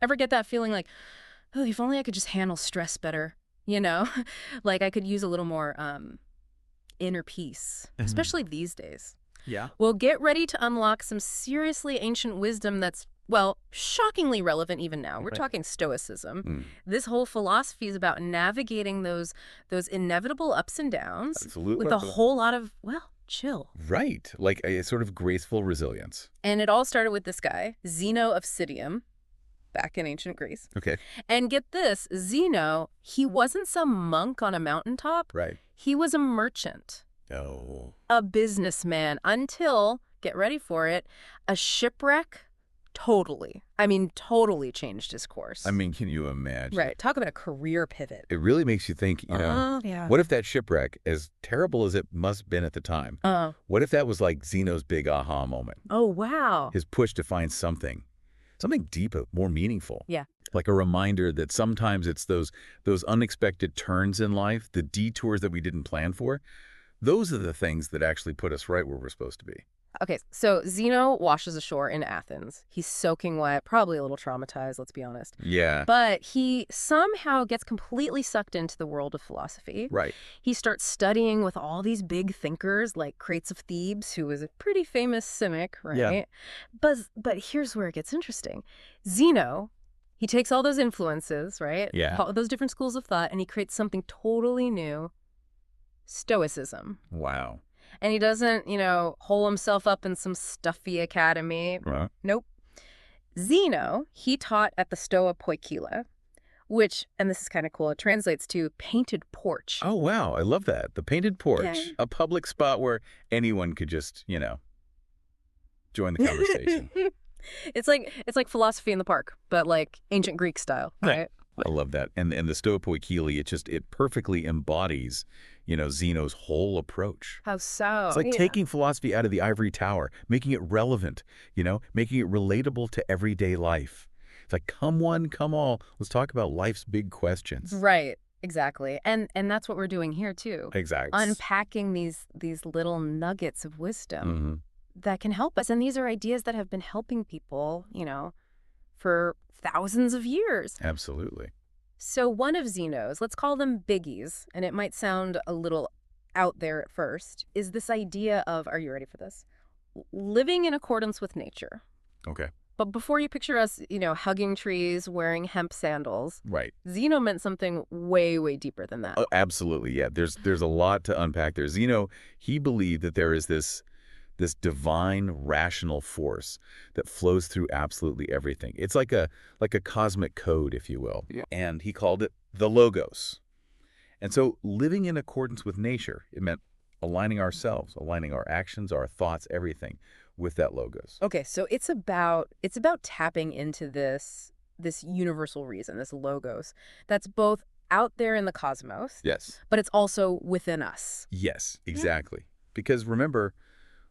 Ever get that feeling like, oh, if only I could just handle stress better, you know? Like I could use a little more inner peace, Mhm. especially these days. Yeah. Well, get ready to unlock some seriously ancient wisdom that's, well, shockingly relevant even now. We're Right. talking Stoicism. Mm, This whole philosophy is about navigating those inevitable ups and downs with a absolutely. whole lot of, well, chill. Right. Like a sort of graceful resilience. And it all started with this guy, Zeno of Citium, back in ancient Greece. Okay. And get this, Zeno, he wasn't some monk on a mountaintop. Right. He was a merchant, Oh. a businessman, until, get ready for it, a shipwreck totally changed his course. I mean, can you imagine? Right. Talk about a career pivot. It really makes you think, Oh, yeah. what if that shipwreck, as terrible as it must have been at the time, what if that was like Zeno's big aha moment? Oh, wow. His push to find something deeper, more meaningful. Yeah. Like a reminder that sometimes it's those unexpected turns in life, the detours that we didn't plan for. Those are the things that actually put us right where we're supposed to be. Okay, so Zeno washes ashore in Athens. He's soaking wet, probably a little traumatized, let's be honest. Yeah. But he somehow gets completely sucked into the world of philosophy. Right. He starts studying with all these big thinkers like Crates of Thebes, who was a pretty famous cynic, right? Yeah. But here's where it gets interesting. Zeno, he takes all those influences, right? Yeah. All those different schools of thought, and he creates something totally new, Stoicism. Wow. And he doesn't, hole himself up in some stuffy academy. Right. Nope. Zeno, he taught at the Stoa Poikile, which, and this is kind of cool, it translates to painted porch. Oh, wow. I love that. The painted porch, Yeah. a public spot where anyone could just, join the conversation. It's like philosophy in the park, but like ancient Greek style, right? I love that. And the Stoa Poikile, it perfectly embodies, Zeno's whole approach. How so? It's like Yeah. taking philosophy out of the ivory tower, making it relevant, making it relatable to everyday life. It's like, come one, come all. Let's talk about life's big questions. Right. Exactly. And that's what we're doing here too. Exactly. Unpacking these little nuggets of wisdom Mhm. that can help us. And these are ideas that have been helping people, for thousands of years. Absolutely. So one of Zeno's, let's call them biggies, and it might sound a little out there at first, is this idea of, are you ready for this? Living in accordance with nature. Okay. But before you picture us, hugging trees, wearing hemp sandals, Right. Zeno meant something way, way deeper than that. Oh, absolutely. Yeah. There's a lot to unpack there. Zeno, he believed that there is this divine rational force that flows through absolutely everything. It's like a cosmic code, if you will. Yeah. And he called it the logos. And so living in accordance with nature, it meant aligning ourselves, aligning our actions, our thoughts, everything with that logos. Okay, so it's about tapping into this universal reason, this logos, that's both out there in the cosmos, Yes. but it's also within us. Yes, exactly. Because remember,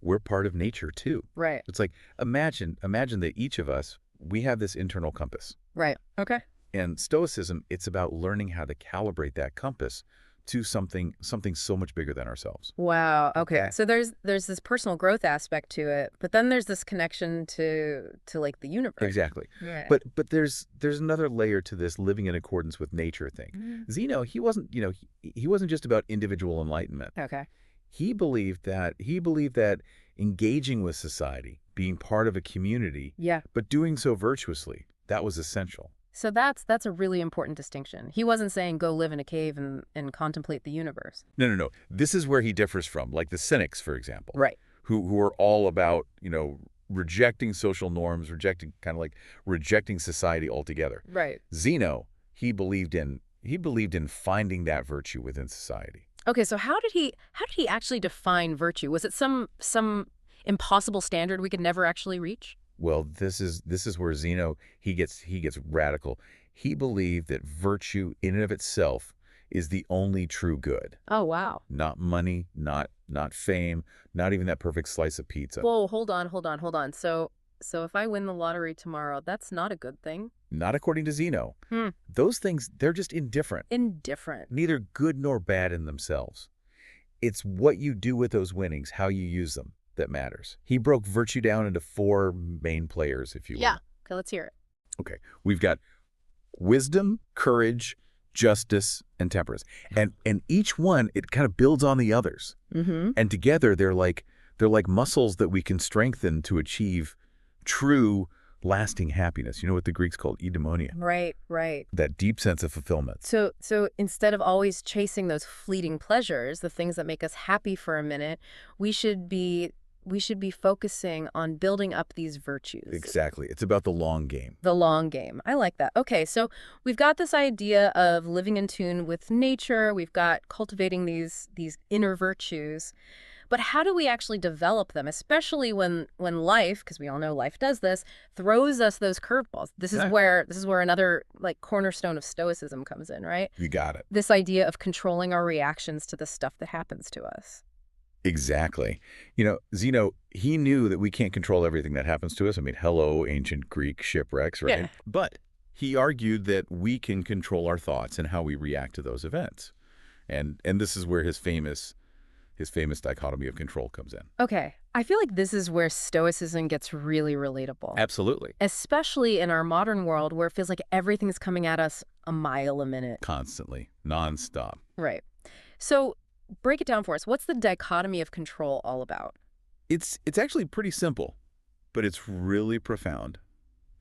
we're part of nature too. Right. It's like, imagine that each of us, we have this internal compass. Right. Okay. And Stoicism, it's about learning how to calibrate that compass to something so much bigger than ourselves. Wow. Okay. Okay. So there's this personal growth aspect to it, but then there's this connection to like the universe. Exactly. Right. But there's another layer to this living in accordance with nature thing. Mhm. Zeno, he wasn't just about individual enlightenment. Okay. He believed that engaging with society, being part of a community, Yeah. but doing so virtuously, that was essential. So that's a really important distinction. He wasn't saying go live in a cave and contemplate the universe. No. This is where he differs from, like the cynics, for example. Right. Who are all about, rejecting social norms, rejecting society altogether. Right. Zeno, he believed in finding that virtue within society. Okay, so how did he actually define virtue? Was it some impossible standard we could never actually reach? Well, this is where Zeno, he gets radical. He believed that virtue in and of itself is the only true good. Oh, wow. Not money, not fame, not even that perfect slice of pizza. Whoa, hold on. So if I win the lottery tomorrow, that's not a good thing? Not according to Zeno. Hmm. Those things, they're just indifferent. Indifferent. Neither good nor bad in themselves. It's what you do with those winnings, how you use them, that matters. He broke virtue down into 4 main players, if you will. Yeah. Okay, let's hear it. Okay, we've got wisdom, courage, justice, and temperance. And each one, it kind of builds on the others. Mm-hmm. And together they're like muscles that we can strengthen to achieve true lasting happiness. You know what the Greeks called eudaimonia, Right, right. that deep sense of fulfillment. So instead of always chasing those fleeting pleasures, the things that make us happy for a minute, we should be focusing on building up these virtues. Exactly. It's about the long game. The long game. I like that. Okay, so we've got this idea of living in tune with nature. We've got cultivating these inner virtues. But how do we actually develop them, especially when life, because we all know life does this, throws us those curveballs? Yeah. This is where another like cornerstone of Stoicism comes in, right? You got it. This idea of controlling our reactions to the stuff that happens to us. Exactly. Zeno, he knew that we can't control everything that happens to us. I mean, hello, ancient Greek shipwrecks, right? Yeah. But he argued that we can control our thoughts and how we react to those events. And this is where his famous dichotomy of control comes in. Okay, I feel like this is where Stoicism gets really relatable. Absolutely. Especially in our modern world where it feels like everything's coming at us a mile a minute. Constantly, nonstop. Right. So break it down for us. What's the dichotomy of control all about? It's actually pretty simple, but it's really profound.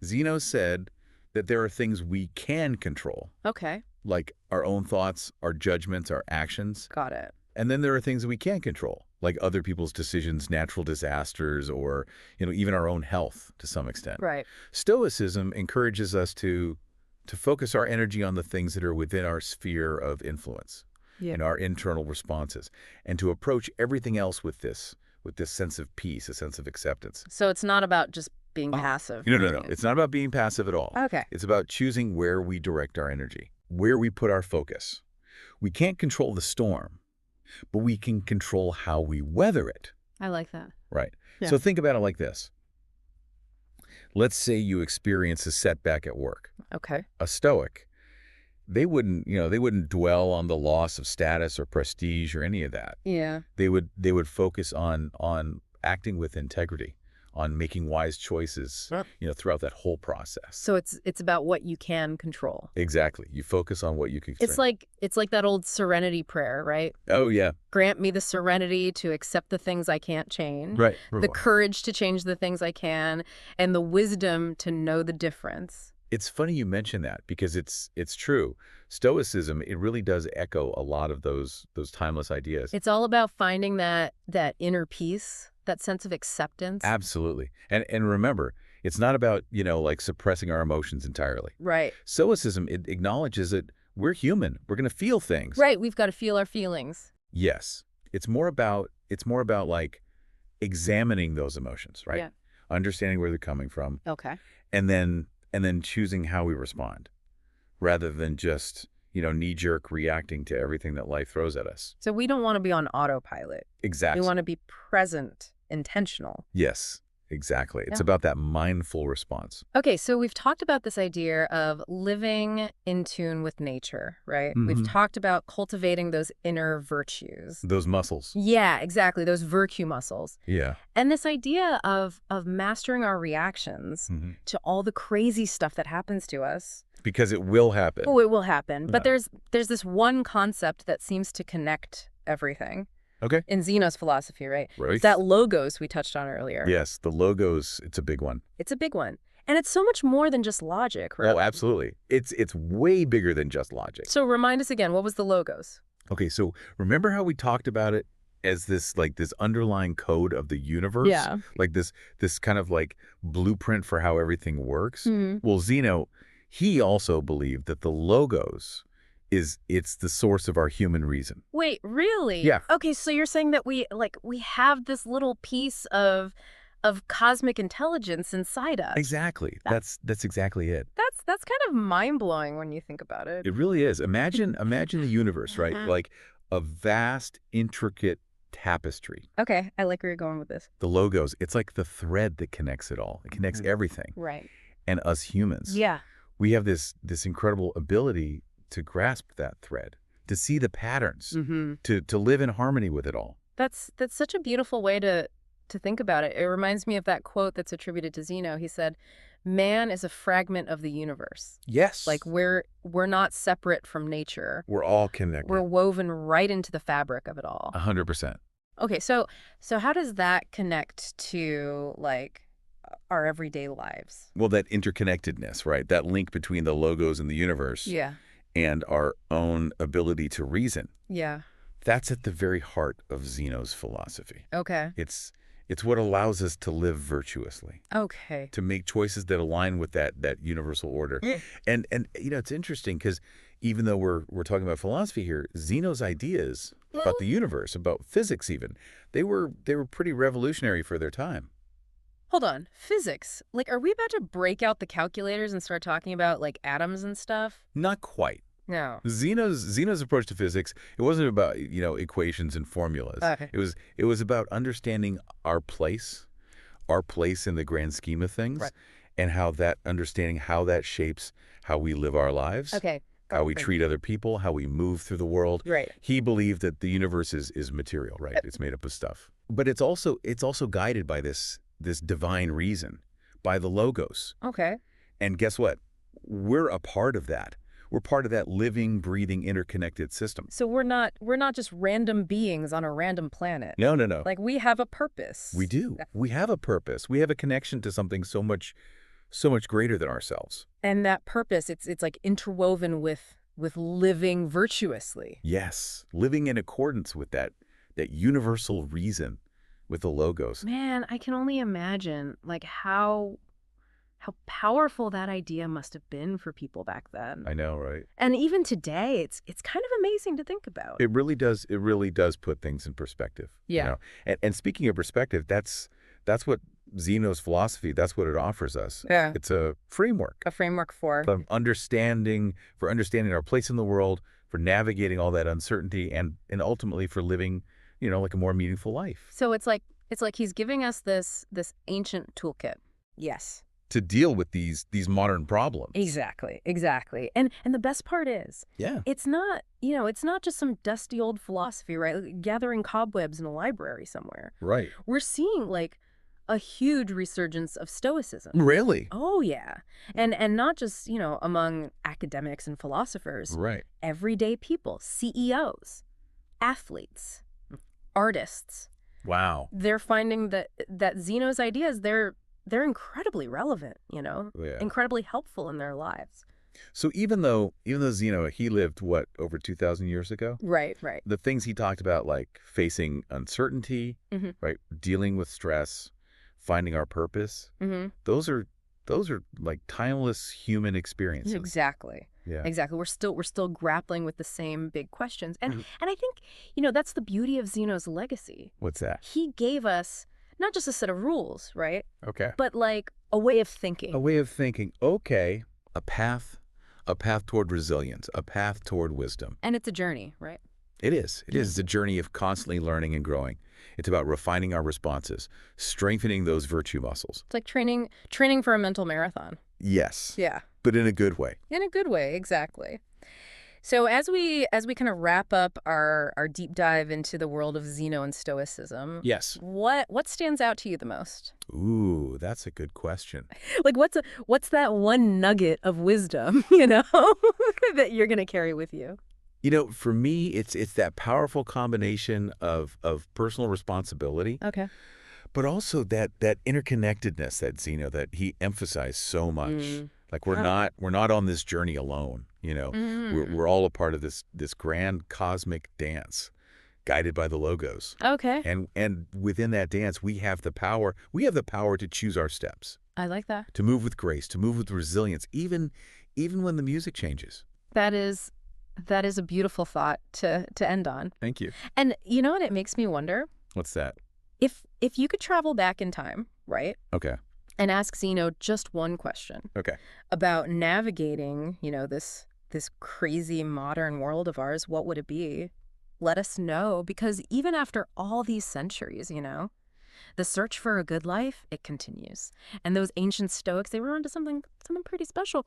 Zeno said that there are things we can control, Okay, like our own thoughts, our judgments, our actions. got it. And then there are things that we can't control, like other people's decisions, natural disasters, or even our own health to some extent. Right. Stoicism encourages us to focus our energy on the things that are within our sphere of influence, Yeah. our internal responses, and to approach everything else with this sense of peace, a sense of acceptance. So it's not about just being passive. No. It's not about being passive at all. Okay. It's about choosing where we direct our energy, where we put our focus. We can't control the storm, but we can control how we weather it. I like that. Right. Yeah. So think about it like this. Let's say you experience a setback at work. Okay. A Stoic, they wouldn't dwell on the loss of status or prestige or any of that. Yeah. They would focus on acting with integrity, on making wise choices, Yep. Throughout that whole process. So it's about what you can control. Exactly. You focus on what you can control. It's like that old serenity prayer, right? Oh, yeah. Grant me the serenity to accept the things I can't change. Right. The courage to change the things I can, and the wisdom to know the difference. It's funny you mention that because it's true. Stoicism, it really does echo a lot of those timeless ideas. It's all about finding that inner peace, that sense of acceptance. Absolutely. And remember, it's not about, like suppressing our emotions entirely. Right. Stoicism, it acknowledges that we're human. We're going to feel things. Right. We've got to feel our feelings. Yes. It's more about like examining those emotions, right? Yeah. Understanding where they're coming from. Okay. And then choosing how we respond rather than just, knee-jerk reacting to everything that life throws at us. So we don't want to be on autopilot. Exactly. We want to be present, intentional. Yes, exactly. It's Yeah. about that mindful response. Okay, so we've talked about this idea of living in tune with nature, right? We've Mhm. talked about cultivating those inner virtues. Those muscles. Yeah, exactly, those virtue muscles. Yeah. And this idea of mastering our reactions Mhm. to all the crazy stuff that happens to us. Because it will happen. Oh, it will happen. But Yeah. there's this one concept that seems to connect everything Okay. in Zeno's philosophy, right? Right. It's that logos we touched on earlier. Yes, the logos, it's a big one. It's a big one. And it's so much more than just logic, right? Oh, absolutely. It's way bigger than just logic. So remind us again, what was the logos? Okay, so remember how we talked about it as this underlying code of the universe? Yeah. Like this kind of like blueprint for how everything works? Mhm. Well, Zeno, he also believed that the logos it's the source of our human reason. Wait, really? Yeah. Okay, so you're saying that we have this little piece of cosmic intelligence inside us. Exactly. That's exactly it. That's kind of mind-blowing when you think about it. It really is. Imagine the universe, right? Mhm. Like a vast, intricate tapestry. Okay, I like where you're going with this. The logos, it's like the thread that connects it all. It connects everything. Right. And us humans, Yeah. we have this incredible ability to grasp that thread, to see the patterns, Mm-hmm. to live in harmony with it all. That's such a beautiful way to to think about it. It reminds me of that quote that's attributed to Zeno. He said, "Man is a fragment of the universe." Yes. Like we're not separate from nature. We're all We're connected. woven right into the fabric of it all. 100%. Okay, so how does that connect to like our everyday lives? Well, that interconnectedness, right? That link between the logos and the universe Yeah. and our own ability to reason. Yeah. That's at the very heart of Zeno's philosophy. Okay. It's what allows us to live virtuously, Okay. to make choices that align with that universal order. And it's interesting because even though we're talking about philosophy here, Zeno's ideas about the universe, about physics even, they were pretty revolutionary for their time. Hold on. Physics. Like, are we about to break out the calculators and start talking about like atoms and stuff? Not quite. No. Zeno's approach to physics, it wasn't about, equations and formulas. Okay. It was about understanding our place in the grand scheme of things, Right. and understanding how that shapes how we live our lives, Okay. how we treat other people, how we move through the world. Right. He believed that the universe is material, right? It's made up of stuff. But it's also guided by this divine reason, by the logos. Okay. And guess what? We're a part of that. We're part of that living, breathing, interconnected system. So we're not just random beings on a random planet. No, no, no. Like we have a purpose. We do. We have a purpose. We have a connection to something so much greater than ourselves. And that purpose, it's like interwoven with living virtuously. Yes, living in accordance with that universal reason with the logos. Man, I can only imagine like how powerful that idea must have been for people back then. I know, right? And even today, it's kind of amazing to think about. It really does. It really does put things in perspective. Yeah. And speaking of perspective, that's what Zeno's philosophy. That's what it offers us. Yeah. It's a framework. A framework for understanding our place in the world, for navigating all that uncertainty, and ultimately for living, like a more meaningful life. So it's like he's giving us this ancient toolkit. Yes. To deal with these modern problems. Exactly. And the best part is, Yeah. it's not just some dusty old philosophy, right? Like gathering cobwebs in a library somewhere. Right. We're seeing like a huge resurgence of Stoicism. Really? Oh yeah. And not just, among academics and philosophers. Right. Everyday people, CEOs, athletes, artists. Wow. They're finding that Zeno's ideas, they're incredibly relevant, Yeah. incredibly helpful in their lives. So even though Zeno, he lived, over 2,000 years ago? Right. The things he talked about, like facing uncertainty, Mm-hmm. right, dealing with stress, finding our purpose, Mm-hmm. those are like timeless human experiences. Exactly. Yeah. Exactly. We're still grappling with the same big questions. And Mhm. and I think, that's the beauty of Zeno's legacy. What's that? He gave us not just a set of rules, right? Okay. But like a way of thinking. A way of thinking. Okay. A path toward resilience, a path toward wisdom. And it's a journey, right? It is. It's a journey of constantly learning and growing. It's about refining our responses, strengthening those virtue muscles. It's like training for a mental marathon. Yes. Yeah. But in a good way. In a good way, exactly. So as we kind of wrap up our deep dive into the world of Zeno and Stoicism, Yes. what stands out to you the most? Ooh, that's a good question. Like what's that one nugget of wisdom, that you're going to carry with you? For me, it's that powerful combination of personal responsibility, Okay. but also that interconnectedness that Zeno, that he emphasized so much. Like we're not on this journey alone. We're all a part of this grand cosmic dance, guided by the logos. Okay. And within that dance, we have the power. We have the power to choose our steps, I like that. to move with grace, to move with resilience, even when the music changes. That is a beautiful thought to end on. Thank you. And you know what it makes me wonder? What's that? If you could travel back in time, right? Okay. And ask Zeno just one question. Okay. About navigating, this crazy modern world of ours, what would it be? Let us know, because even after all these centuries, the search for a good life, it continues. And those ancient Stoics, they were onto something pretty special.